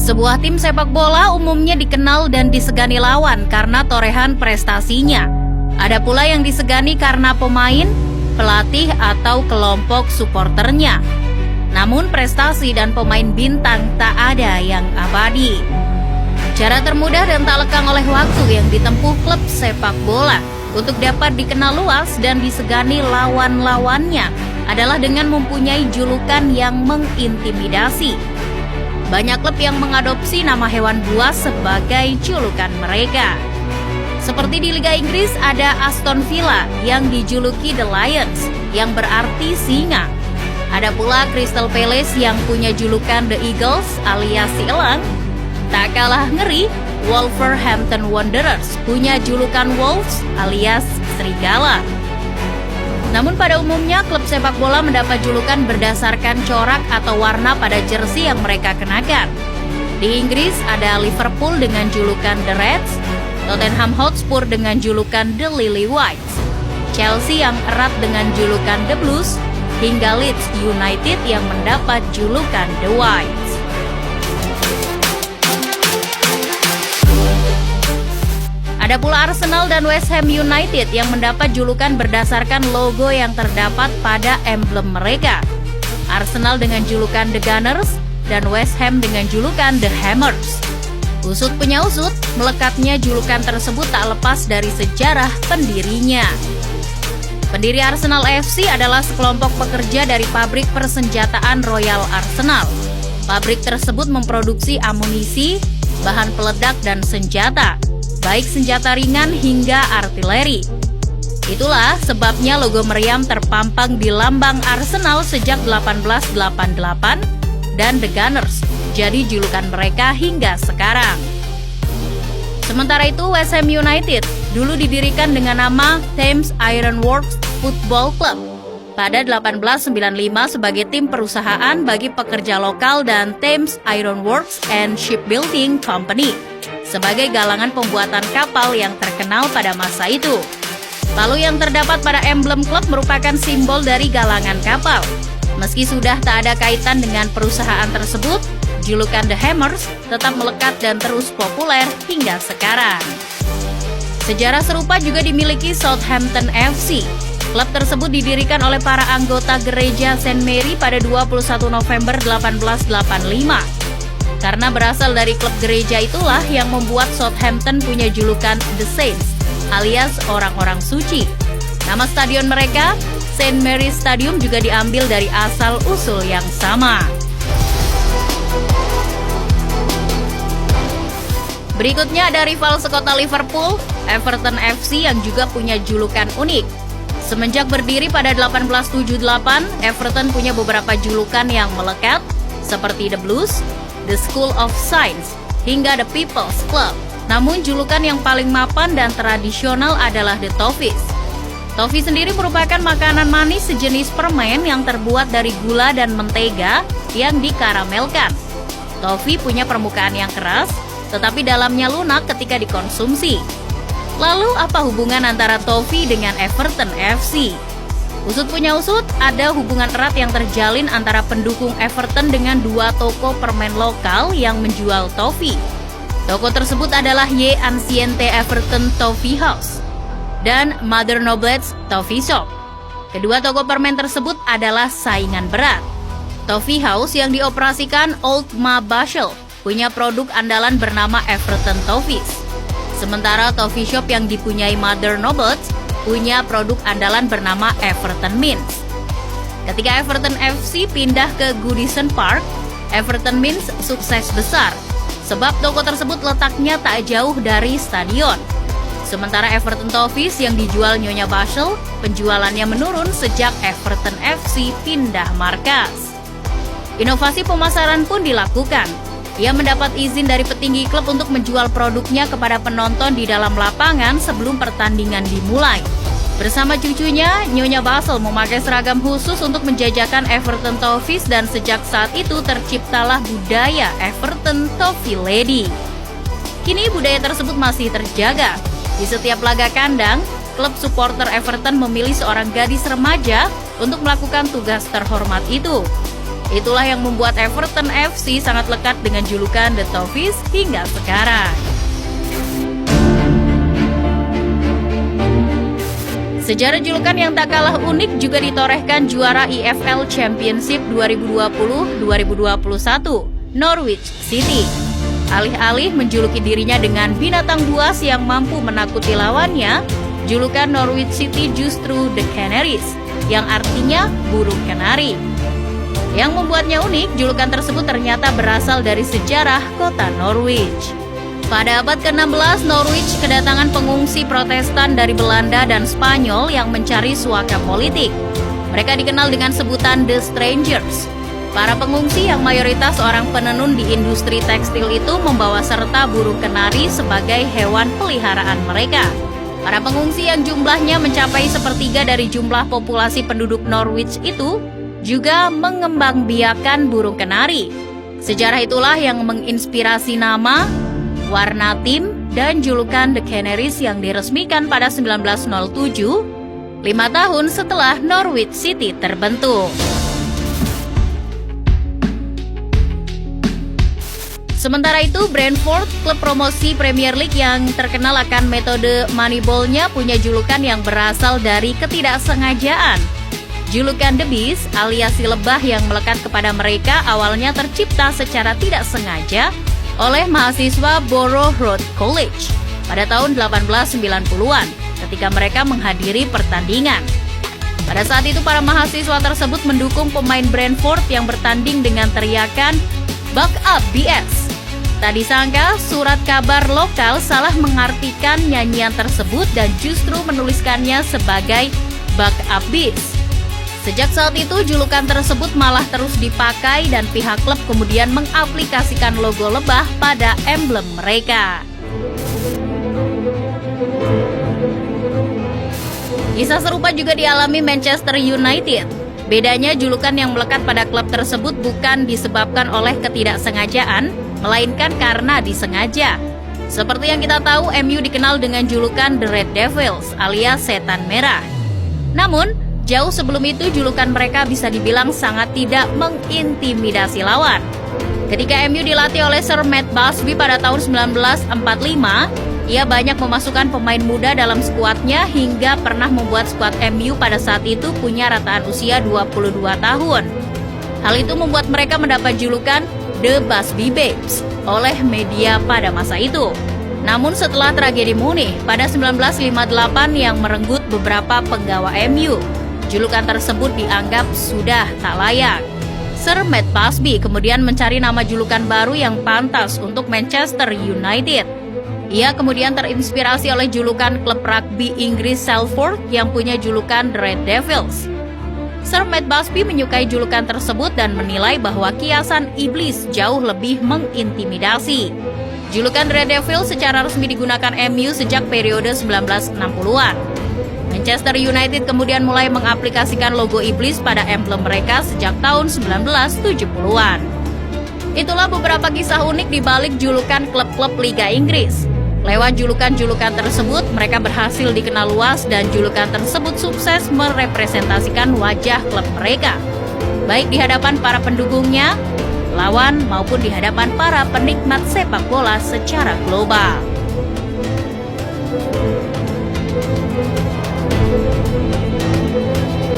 Sebuah tim sepak bola umumnya dikenal dan disegani lawan karena torehan prestasinya. Ada pula yang disegani karena pemain, pelatih, atau kelompok supporternya. Namun prestasi dan pemain bintang tak ada yang abadi. Cara termudah dan tak lekang oleh waktu yang ditempuh klub sepak bola untuk dapat dikenal luas dan disegani lawan-lawannya adalah dengan mempunyai julukan yang mengintimidasi. Banyak klub yang mengadopsi nama hewan buas sebagai julukan mereka. Seperti di Liga Inggris ada Aston Villa yang dijuluki The Lions, yang berarti singa. Ada pula Crystal Palace yang punya julukan The Eagles alias si elang. Tak kalah ngeri, Wolverhampton Wanderers punya julukan Wolves alias serigala. Namun pada umumnya klub sepak bola mendapat julukan berdasarkan corak atau warna pada jersey yang mereka kenakan. Di Inggris ada Liverpool dengan julukan The Reds, Tottenham Hotspur dengan julukan The Lily Whites, Chelsea yang erat dengan julukan The Blues, hingga Leeds United yang mendapat julukan The Whites. Ada pula Arsenal dan West Ham United yang mendapat julukan berdasarkan logo yang terdapat pada emblem mereka. Arsenal dengan julukan The Gunners dan West Ham dengan julukan The Hammers. Usut punya usut, melekatnya julukan tersebut tak lepas dari sejarah pendirinya. Pendiri Arsenal FC adalah sekelompok pekerja dari pabrik persenjataan Royal Arsenal. Pabrik tersebut memproduksi amunisi, bahan peledak dan senjata, baik senjata ringan hingga artileri. Itulah sebabnya logo meriam terpampang di lambang Arsenal sejak 1888 dan The Gunners jadi julukan mereka hingga sekarang. Sementara itu West Ham United dulu didirikan dengan nama Thames Iron Works Football Club pada 1895 sebagai tim perusahaan bagi pekerja lokal dan Thames Iron Works and Shipbuilding Company sebagai galangan pembuatan kapal yang terkenal pada masa itu. Palu yang terdapat pada emblem klub merupakan simbol dari galangan kapal. Meski sudah tak ada kaitan dengan perusahaan tersebut, julukan The Hammers tetap melekat dan terus populer hingga sekarang. Sejarah serupa juga dimiliki Southampton FC. Klub tersebut didirikan oleh para anggota gereja St. Mary pada 21 November 1885. Karena berasal dari klub gereja itulah yang membuat Southampton punya julukan The Saints, alias orang-orang suci. Nama stadion mereka, St. Mary's Stadium, juga diambil dari asal-usul yang sama. Berikutnya ada rival sekota Liverpool, Everton FC, yang juga punya julukan unik. Semenjak berdiri pada 1878, Everton punya beberapa julukan yang melekat, seperti The Blues, The School of Science, hingga The People's Club. Namun julukan yang paling mapan dan tradisional adalah The Toffees. Toffee sendiri merupakan makanan manis sejenis permen yang terbuat dari gula dan mentega yang dikaramelkan. Toffee punya permukaan yang keras, tetapi dalamnya lunak ketika dikonsumsi. Lalu apa hubungan antara toffee dengan Everton FC? Usut punya usut, ada hubungan erat yang terjalin antara pendukung Everton dengan dua toko permen lokal yang menjual toffee. Toko tersebut adalah Y Anciente Everton Toffee House dan Mother Noblet's Toffee Shop. Kedua toko permen tersebut adalah saingan berat. Toffee House yang dioperasikan Old Ma Bashel punya produk andalan bernama Everton Toffees. Sementara Toffee Shop yang dipunyai Mother Noblet's punya produk andalan bernama Everton Mints. Ketika Everton FC pindah ke Goodison Park, Everton Mints sukses besar, sebab toko tersebut letaknya tak jauh dari stadion. Sementara Everton Toffees yang dijual Nyonya Bashel, penjualannya menurun sejak Everton FC pindah markas. Inovasi pemasaran pun dilakukan. Ia mendapat izin dari petinggi klub untuk menjual produknya kepada penonton di dalam lapangan sebelum pertandingan dimulai. Bersama cucunya, Nyonya Bashel memakai seragam khusus untuk menjajakan Everton Toffees dan sejak saat itu terciptalah budaya Everton Toffee Lady. Kini budaya tersebut masih terjaga. Di setiap laga kandang, klub supporter Everton memilih seorang gadis remaja untuk melakukan tugas terhormat itu. Itulah yang membuat Everton FC sangat lekat dengan julukan The Toffees hingga sekarang. Sejarah julukan yang tak kalah unik juga ditorehkan juara EFL Championship 2020-2021, Norwich City. Alih-alih menjuluki dirinya dengan binatang buas yang mampu menakuti lawannya, julukan Norwich City justru The Canaries, yang artinya burung kenari. Yang membuatnya unik, julukan tersebut ternyata berasal dari sejarah kota Norwich. Pada abad ke-16, Norwich kedatangan pengungsi Protestan dari Belanda dan Spanyol yang mencari suaka politik. Mereka dikenal dengan sebutan The Strangers. Para pengungsi yang mayoritas orang penenun di industri tekstil itu membawa serta burung kenari sebagai hewan peliharaan mereka. Para pengungsi yang jumlahnya mencapai sepertiga dari jumlah populasi penduduk Norwich itu juga mengembangbiakan burung kenari. Sejarah itulah yang menginspirasi nama, warna tim, dan julukan The Canaries yang diresmikan pada 1907, 5 tahun setelah Norwich City terbentuk. Sementara itu, Brentford, klub promosi Premier League yang terkenal akan metode Moneyball-nya, punya julukan yang berasal dari ketidaksengajaan. Julukan The Bees alias si lebah yang melekat kepada mereka awalnya tercipta secara tidak sengaja oleh mahasiswa Borough Road College pada tahun 1890-an ketika mereka menghadiri pertandingan. Pada saat itu para mahasiswa tersebut mendukung pemain Brentford yang bertanding dengan teriakan "Buck up BS". Tak disangka surat kabar lokal salah mengartikan nyanyian tersebut dan justru menuliskannya sebagai "Buck up Bees". Sejak saat itu, julukan tersebut malah terus dipakai dan pihak klub kemudian mengaplikasikan logo lebah pada emblem mereka. Kisah serupa juga dialami Manchester United. Bedanya, julukan yang melekat pada klub tersebut bukan disebabkan oleh ketidaksengajaan, melainkan karena disengaja. Seperti yang kita tahu, MU dikenal dengan julukan The Red Devils alias setan merah. Namun, jauh sebelum itu julukan mereka bisa dibilang sangat tidak mengintimidasi lawan. Ketika MU dilatih oleh Sir Matt Busby pada tahun 1945, ia banyak memasukkan pemain muda dalam skuadnya hingga pernah membuat skuad MU pada saat itu punya rataan usia 22 tahun. Hal itu membuat mereka mendapat julukan The Busby Babes oleh media pada masa itu. Namun setelah tragedi Munich pada 1958 yang merenggut beberapa penggawa MU, julukan tersebut dianggap sudah tak layak. Sir Matt Busby kemudian mencari nama julukan baru yang pantas untuk Manchester United. Ia kemudian terinspirasi oleh julukan klub rugby Inggris Salford yang punya julukan The Red Devils. Sir Matt Busby menyukai julukan tersebut dan menilai bahwa kiasan iblis jauh lebih mengintimidasi. Julukan The Red Devils secara resmi digunakan MU sejak periode 1960-an. Manchester United kemudian mulai mengaplikasikan logo iblis pada emblem mereka sejak tahun 1970-an. Itulah beberapa kisah unik di balik julukan klub-klub Liga Inggris. Lewat julukan-julukan tersebut, mereka berhasil dikenal luas dan julukan tersebut sukses merepresentasikan wajah klub mereka, baik di hadapan para pendukungnya, lawan, maupun di hadapan para penikmat sepak bola secara global.